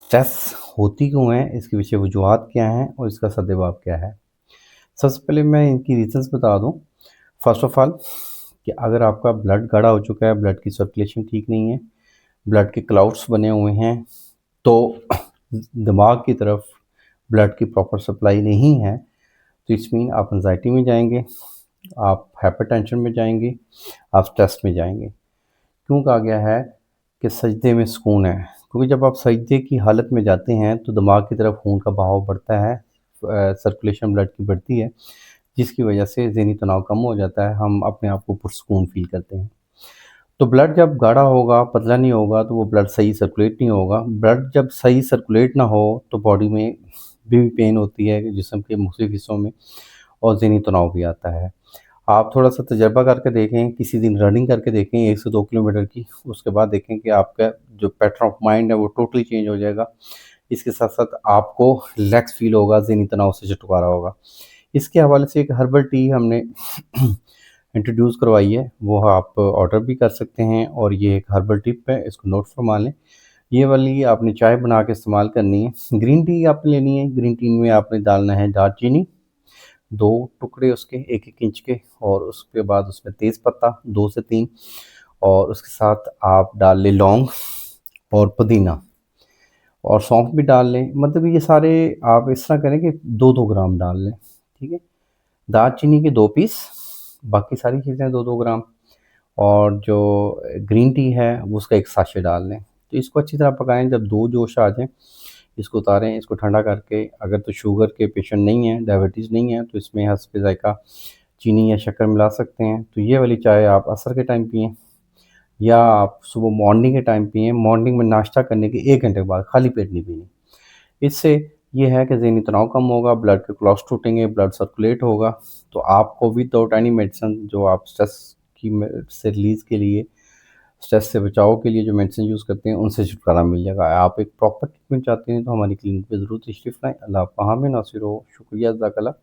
Stress होती क्यों है, इसके पीछे वजूहात क्या हैं और इसका सद्देबाब क्या है। सबसे पहले मैं इनकी रीज़न्स बता दूँ। फ़र्स्ट ऑफ़ ऑल कि अगर आपका ब्लड गाढ़ा हो चुका है, ब्लड की सर्कुलेशन ठीक नहीं है, ब्लड के क्लाउड्स बने हुए हैं, तो दिमाग की तरफ ब्लड की प्रॉपर सप्लाई नहीं है, तो इट्स मीन आप एंग्ज़ायटी में जाएँगे, आप हाइपरटेंशन में जाएँगे, आप स्ट्रेस में जाएँगे। क्यों कहा गया है कि सजदे में सुकून है? क्योंकि जब आप सजदे की हालत में जाते हैं तो दिमाग की तरफ खून का बहाव बढ़ता है, सर्कुलेशन ब्लड की बढ़ती है, जिसकी वजह से ज़हनी तनाव कम हो जाता है, हम अपने आप को पुरसुकून फ़ील करते हैं। तो ब्लड जब गाढ़ा होगा, पतला नहीं होगा, तो वो ब्लड सही सर्कुलेट नहीं होगा। ब्लड जब सही सर्कुलेट ना हो तो बॉडी में भी पेन होती है, जिस्म के मुख्तलिफ़ हिस्सों में, और ज़हनी तनाव भी आता है। आप थोड़ा-सा तजर्बा करके देखें, किसी दिन रनिंग करके देखें 1 से 2 किलोमीटर की, उसके बाद देखें कि आपका जो पैटर्न ऑफ माइंड है वो टोटली चेंज हो जाएगा। इसके साथ-साथ आपको रिलैक्स फ़ील होगा, ज़हनी तनाव से छुटकारा होगा। इसके हवाले से एक हर्बल टी हमने इंट्रोड्यूस करवाई है, वो आप ऑर्डर भी कर सकते हैं, और ये एक हर्बल टिप है, इसको नोट फरमा लें। ये वाली आपने चाय बना के इस्तेमाल करनी है। ग्रीन टी आपने लेनी है, ग्रीन टी में आपने डालना है दालचीनी, 2 टुकड़े उसके 1-1 इंच के, और उसके बाद उसमें तेज़ पत्ता 2 से 3, और उसके साथ आप डाल लें लौंग और पुदीना, और सौंफ भी डाल लें। मतलब ये सारे आप इस तरह करें कि 2-2 ग्राम डाल लें, ठीक है? दालचीनी के 2 पीस, बाकी सारी चीज़ें 2-2 ग्राम, और जो ग्रीन टी है वो उसका 1 साशे डाल लें। तो इसको अच्छी तरह पकाएँ, जब 2 जोश आ जाएँ, इसको उतारें, इसको ठंडा करके, अगर तो शुगर के पेशेंट नहीं हैं, डायबिटीज़ नहीं है, तो इसमें हस्बे ज़ायक़ा चीनी या शक्कर मिला सकते हैं। तो ये वाली चाय आप असर के टाइम पिएँ, या आप सुबह मॉर्निंग के टाइम पिएँ। मॉर्निंग में नाश्ता करने के 1 घंटे के बाद खाली पेट नहीं पीनी। इससे ये है कि ज़हनी तनाव कम होगा, ब्लड के क्लॉट्स टूटेंगे, ब्लड सर्कुलेट होगा, तो आपको विदाउट एनी मेडिसिन, जो आप स्ट्रेस की से रिलीज़ के लिए, स्ट्रेस से बचाव के लिए जो मेडिसिन यूज़ करते हैं, उनसे छुटकारा मिल जाएगा। आप एक प्रॉपर ट्रीटमेंट चाहते हैं तो हमारी क्लिनिक पे ज़रूर तशरीफ़ लाएँ। अल्लाह आपका हामी नासिर हो। शुक्रिया, जज़ाकल्लाह।